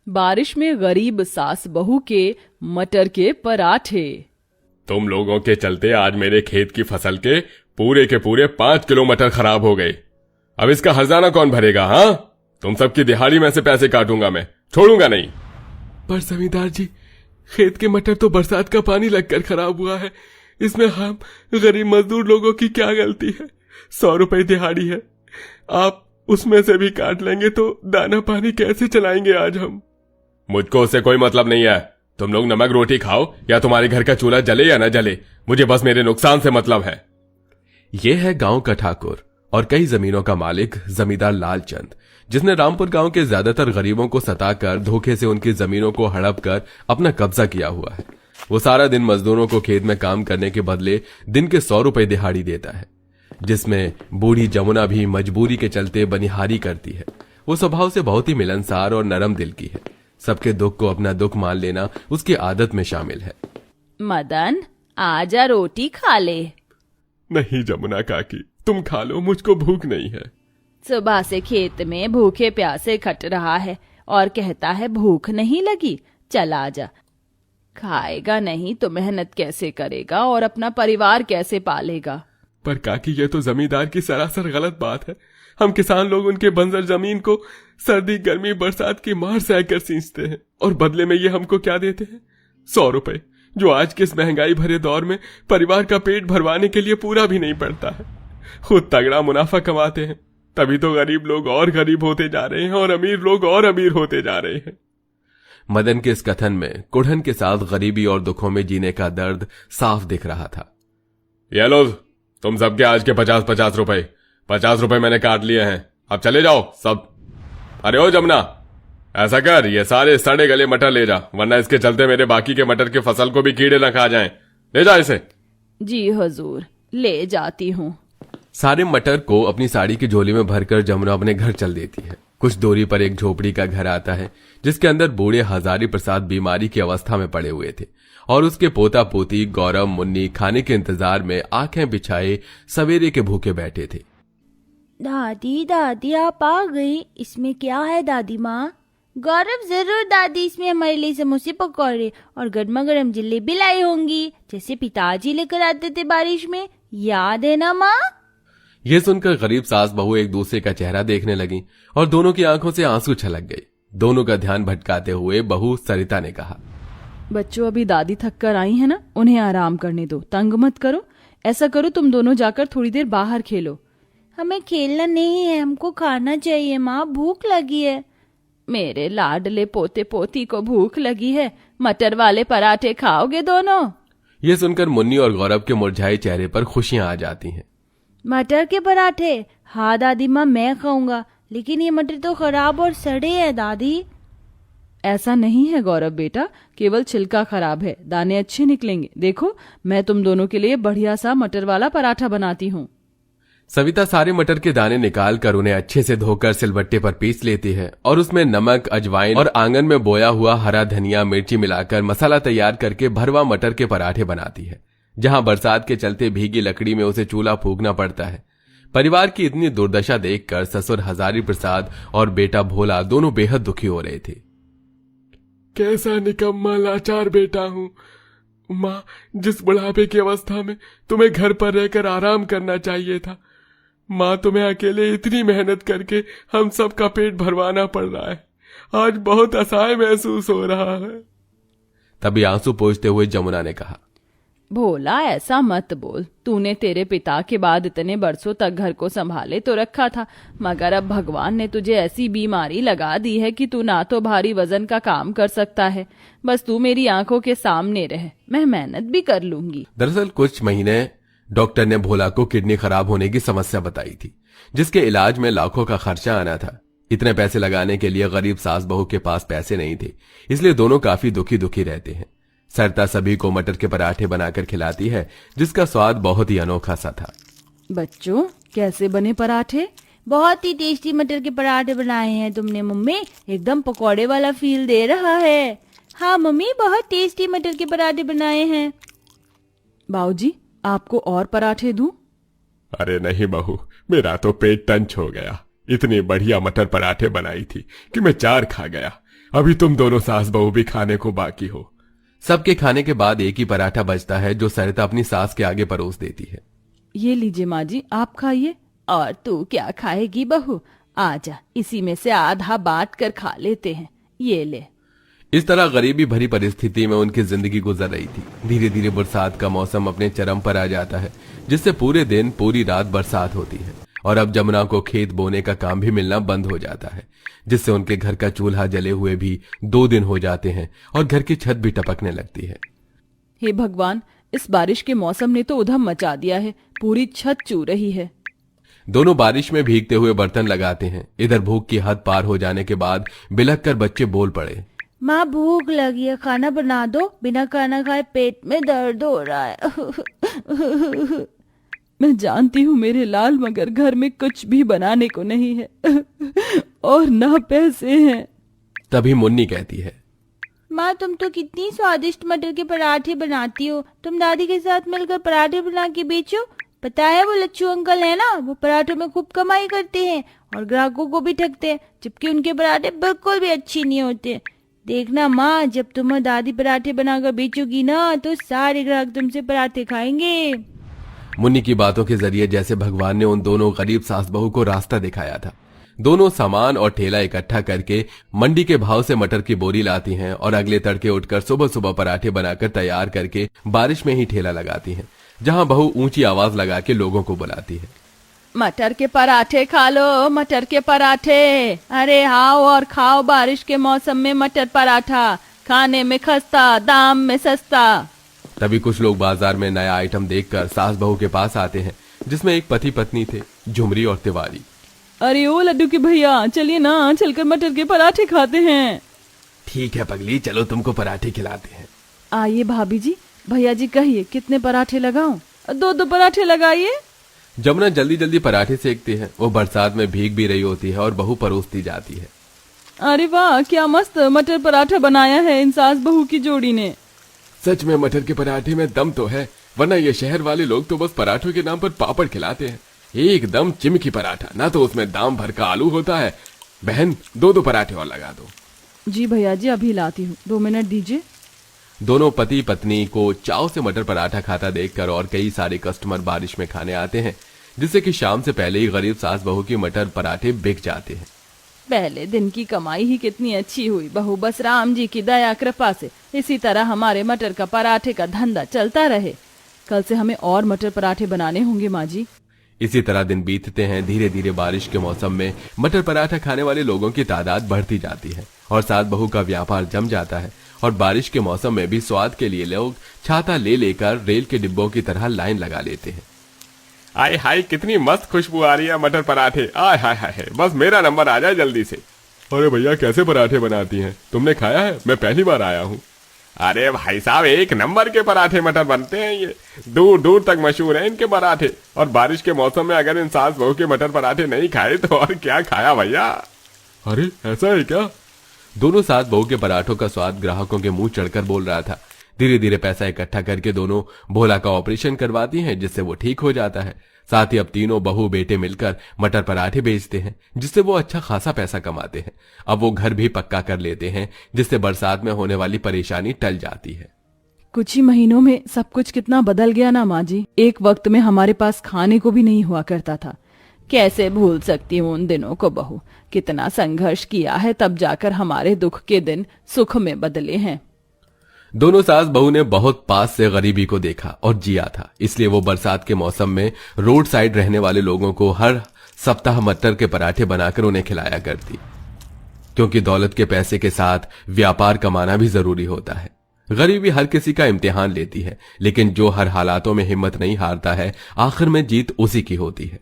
बारिश में गरीब सास बहू के मटर के पराठे। तुम लोगों के चलते आज मेरे खेत की फसल के पूरे 5 किलो मटर खराब हो गए। अब इसका हर्जाना कौन भरेगा? हाँ, तुम सबकी दिहाड़ी में से पैसे काटूंगा, मैं छोड़ूंगा नहीं। पर जमींदार जी, खेत के मटर तो बरसात का पानी लगकर खराब हुआ है, इसमें हम गरीब मजदूर लोगों की क्या गलती है? 100 रुपए दिहाड़ी है, आप उसमें से भी काट लेंगे तो दाना पानी कैसे चलाएंगे आज हम? मुझको उससे कोई मतलब नहीं है। तुम लोग नमक रोटी खाओ या तुम्हारे घर का चूल्हा जले या न जले, मुझे बस मेरे नुकसान से मतलब है। ये है गांव का ठाकुर और कई जमीनों का मालिक जमींदार लालचंद, जिसने रामपुर गांव के ज्यादातर गरीबों को सताकर धोखे से उनकी जमीनों को हड़प कर अपना कब्जा किया हुआ है। वो सारा दिन मजदूरों को खेत में काम करने के बदले दिन के 100 रुपए दिहाड़ी देता है, जिसमें बूढ़ी जमुना भी मजबूरी के चलते बनिहारी करती है। वो स्वभाव से बहुत ही मिलनसार और नरम दिल की है। सबके दुख को अपना दुख मान लेना उसकी आदत में शामिल है। मदन, आजा रोटी खा ले। नहीं जमुना काकी, तुम खा लो, मुझको भूख नहीं है। सुबह से खेत में भूखे प्यासे खट रहा है और कहता है भूख नहीं लगी। चल आजा। खाएगा नहीं तो मेहनत कैसे करेगा और अपना परिवार कैसे पालेगा? पर काकी, ये तो जमींदार की सरासर गलत बात है। हम किसान लोग उनके बंजर जमीन को सर्दी गर्मी बरसात की मार सहकर सींचते हैं और बदले में ये हमको क्या देते हैं? 100 रुपए, जो आज के इस महंगाई भरे दौर में परिवार का पेट भरवाने के लिए पूरा भी नहीं पड़ता है। खुद तगड़ा मुनाफा कमाते हैं, तभी तो गरीब लोग और गरीब होते जा रहे हैं और अमीर लोग और अमीर होते जा रहे हैं। मदन के इस कथन में कुढ़न के साथ गरीबी और दुखों में जीने का दर्द साफ दिख रहा था। ये लो तुम सबके आज के 50 रुपए। 50 रुपए मैंने काट लिए हैं, अब चले जाओ सब। अरे ओ जमुना, ऐसा कर, ये सारे सड़े गले मटर ले जा, वरना इसके चलते मेरे बाकी के मटर की फसल को भी कीड़े न खा जाएं। ले जा इसे। जी हुजूर, ले जाती हूँ। सारे मटर को अपनी साड़ी की झोली में भरकर जमुना अपने घर चल देती है। कुछ दूरी पर एक झोपड़ी का घर आता है, जिसके अंदर बूढ़े हजारी प्रसाद बीमारी की अवस्था में पड़े हुए थे और उसके पोता पोती गौरव मुन्नी खाने के इंतजार में आंखें बिछाए सवेरे के भूखे बैठे थे। दादी दादी आप आ गई, इसमें क्या है दादी माँ? गौरव, जरूर दादी, इसमें हमारे लिए समोसे पकौड़े और गर्मा गर्म जलेबी लाई होंगी, जैसे पिताजी लेकर आते थे बारिश में, याद है ना माँ? यह सुनकर गरीब सास बहू एक दूसरे का चेहरा देखने लगी और दोनों की आंखों से आंसू छलक गए। दोनों का ध्यान भटकाते हुए बहू सरिता ने कहा, बच्चों, अभी दादी थक कर आई है ना, उन्हें आराम करने दो, तंग मत करो। ऐसा करो, तुम दोनों जाकर थोड़ी देर बाहर खेलो। हमें खेलना नहीं है, हमको खाना चाहिए माँ, भूख लगी है। मेरे लाडले पोते पोती को भूख लगी है, मटर वाले पराठे खाओगे दोनों? यह सुनकर मुन्नी और गौरव के मुरझाए चेहरे पर खुशियां आ जाती हैं। मटर के पराठे? हाँ दादी माँ, मैं खाऊंगा, लेकिन ये मटर तो खराब और सड़े हैं दादी। ऐसा नहीं है गौरव बेटा, केवल छिलका खराब है, दाने अच्छे निकलेंगे। देखो, मैं तुम दोनों के लिए बढ़िया सा मटर वाला पराठा बनाती हूँ। सविता सारे मटर के दाने निकाल कर उन्हें अच्छे से धोकर सिलबट्टे पर पीस लेती है और उसमें नमक, अजवाइन और आंगन में बोया हुआ हरा धनिया मिर्ची मिलाकर मसाला तैयार करके भरवा मटर के पराठे बनाती है। जहां बरसात के चलते भीगी लकड़ी में उसे चूल्हा फूंकना पड़ता है। परिवार की इतनी दुर्दशा देखकर ससुर हजारी प्रसाद और बेटा भोला दोनों बेहद दुखी हो रहे थे। कैसा निकम्मा लाचार बेटा हूँ माँ, जिस बुढ़ापे की अवस्था में तुम्हें घर पर रहकर आराम करना चाहिए था, माँ तुम्हें अकेले इतनी मेहनत करके हम सब का पेट भरवाना पड़ रहा है। आज बहुत असहाय महसूस हो रहा है। तभी आंसू पोंछते हुए जमुना ने कहा, भोला, ऐसा मत बोल। तूने तेरे पिता के बाद इतने बरसों तक घर को संभाले तो रखा था, मगर अब भगवान ने तुझे ऐसी बीमारी लगा दी है कि तू ना तो भारी वजन का काम कर सकता है। बस तू मेरी आंखों के सामने रह, मैं मेहनत भी कर लूंगी। दरअसल कुछ महीने डॉक्टर ने भोला को किडनी खराब होने की समस्या बताई थी, जिसके इलाज में लाखों का खर्चा आना था। इतने पैसे लगाने के लिए गरीब सास बहू के पास पैसे नहीं थे, इसलिए दोनों काफी दुखी रहते हैं। सरता सभी को मटर के पराठे बनाकर खिलाती है, जिसका स्वाद बहुत ही अनोखा सा था। बच्चों, कैसे बने पराठे? बहुत ही टेस्टी मटर के पराठे बनाए हैं तुमने मम्मी, एकदम पकौड़े वाला फील दे रहा है। हाँ मम्मी, बहुत टेस्टी मटर के पराठे बनाए हैं। बाबूजी, आपको और पराठे दूं? अरे नहीं बहू, मेरा तो पेट टंच हो गया। इतनी बढ़िया मटर पराठे बनाई थी कि मैं 4 खा गया। अभी तुम दोनों सास बहू भी खाने को बाकी हो। सबके खाने के बाद एक ही पराठा बचता है जो सरिता अपनी सास के आगे परोस देती है। ये लीजिए माँ जी, आप खाइए। और तू क्या खाएगी बहू? आजा, इसी में से आधा बांट कर खा लेते हैं, ये ले। इस तरह गरीबी भरी परिस्थिति में उनकी जिंदगी गुजर रही थी। धीरे धीरे बरसात का मौसम अपने चरम पर आ जाता है, जिससे पूरे दिन पूरी रात बरसात होती है। और अब जमुना को खेत बोने का काम भी मिलना बंद हो जाता है, जिससे उनके घर का चूल्हा जले हुए भी 2 दिन हो जाते हैं और घर की छत भी टपकने लगती है। हे भगवान, इस बारिश के मौसम ने तो उधम मचा दिया है, पूरी छत चू रही है। दोनों बारिश में भीगते हुए बर्तन लगाते हैं। इधर भूख की हद पार हो जाने के बाद बिलख कर बच्चे बोल पड़े, माँ भूख लगी है, खाना बना दो, बिना खाना खाए पेट में दर्द हो रहा है। मैं जानती हूँ मेरे लाल, मगर घर में कुछ भी बनाने को नहीं है और ना पैसे हैं। तभी मुन्नी कहती है, माँ तुम तो कितनी स्वादिष्ट मटर के पराठे बनाती हो, तुम दादी के साथ मिलकर पराठे बना के बेचो। पता है वो लच्छू अंकल है ना, वो पराठों में खूब कमाई करते हैं और ग्राहकों को भी ठगते हैं, जबकि उनके पराठे बिल्कुल भी अच्छी नहीं होते। देखना माँ, जब तुम और दादी पराठे बनाकर बेचोगी ना, तो सारे ग्राहक तुमसे पराठे खाएंगे। मुन्नी की बातों के जरिए जैसे भगवान ने उन दोनों गरीब सास बहू को रास्ता दिखाया था। दोनों सामान और ठेला इकट्ठा करके मंडी के भाव से मटर की बोरी लाती हैं और अगले तड़के उठकर सुबह सुबह पराठे बनाकर तैयार करके बारिश में ही ठेला लगाती हैं, जहां बहू ऊंची आवाज लगा के लोगों को बुलाती है, मटर के पराठे खा लो, मटर के पराठे। अरे आओ और खाओ, बारिश के मौसम में मटर पराठा, खाने में खस्ता, दाम में सस्ता। तभी कुछ लोग बाजार में नया आइटम देखकर सास बहू के पास आते हैं, जिसमें एक पति पत्नी थे, झुमरी और तिवारी। अरे ओ लड्डू के भैया, चलिए ना, चलकर मटर के पराठे खाते हैं। ठीक है पगली, चलो तुमको पराठे खिलाते हैं। आइए भाभी जी, भैया जी कहिए कितने पराठे लगाऊं? 2 पराठे लगाइए। जमुना जल्दी जल्दी पराठे सेकती है। वो बरसात में भीग भी रही होती है और बहू परोसती जाती है। अरे वाह, क्या मस्त मटर पराठा बनाया है इन सास बहू की जोड़ी ने। सच में मटर के पराठे में दम तो है, वरना ये शहर वाले लोग तो बस पराठों के नाम पर पापड़ खिलाते हैं। एकदम चिमकी पराठा, ना तो उसमें दाम भर का आलू होता है। बहन 2 पराठे और लगा दो। जी भैया जी, अभी लाती हूँ, 2 मिनट दीजिए। दोनों पति पत्नी को चाव से मटर पराठा खाता देखकर और कई सारे कस्टमर बारिश में खाने आते हैं, जिससे कि शाम से पहले ही गरीब सास बहू की मटर पराठे बिक जाते हैं। पहले दिन की कमाई ही कितनी अच्छी हुई बहू, बस राम जी की दया कृपा से इसी तरह हमारे मटर का पराठे का धंधा चलता रहे। कल से हमें और मटर पराठे बनाने होंगे माँ जी। इसी तरह दिन बीतते हैं। धीरे धीरे बारिश के मौसम में मटर पराठा खाने वाले लोगों की तादाद बढ़ती जाती है और सास बहू का व्यापार जम जाता है। और बारिश के मौसम में भी स्वाद के लिए लोग छाता ले लेकर रेल के डिब्बों की तरह लाइन लगा लेते हैं। आय हाय, कितनी मस्त खुशबू आ रही है मटर पराठे। आय हाय हाय, बस मेरा नंबर आ जाए जल्दी से। अरे भैया, कैसे पराठे बनाती हैं? तुमने खाया है? मैं पहली बार आया हूँ। अरे भाई साहब, 1 नंबर के पराठे मटर बनते हैं। ये दूर दूर तक मशहूर है इनके पराठे। और बारिश के मौसम में अगर इन सास बहू के मटर पराठे नहीं खाए तो और क्या खाया भैया। अरे ऐसा है क्या? दोनों सास बहू के पराठों का स्वाद ग्राहकों के मुंह चढ़कर बोल रहा था। धीरे धीरे पैसा इकट्ठा करके दोनों भोला का ऑपरेशन करवाती हैं, जिससे वो ठीक हो जाता है। साथ ही अब तीनों बहू बेटे मिलकर मटर पराठे बेचते हैं, जिससे वो अच्छा खासा पैसा कमाते हैं। अब वो घर भी पक्का कर लेते हैं, जिससे बरसात में होने वाली परेशानी टल जाती है। कुछ ही महीनों में सब कुछ कितना बदल गया ना माँ जी। एक वक्त में हमारे पास खाने को भी नहीं हुआ करता था। कैसे भूल सकती हूँ उन दिनों को बहू। कितना संघर्ष किया है, तब जाकर हमारे दुख के दिन सुख में बदले हैं। दोनों सास बहू ने बहुत पास से गरीबी को देखा और जिया था, इसलिए वो बरसात के मौसम में रोड साइड रहने वाले लोगों को हर सप्ताह मटर के पराठे बनाकर उन्हें खिलाया करती, क्योंकि दौलत के पैसे के साथ व्यापार कमाना भी जरूरी होता है। गरीबी हर किसी का इम्तिहान लेती है, लेकिन जो हर हालातों में हिम्मत नहीं हारता है, आखिर में जीत उसी की होती है।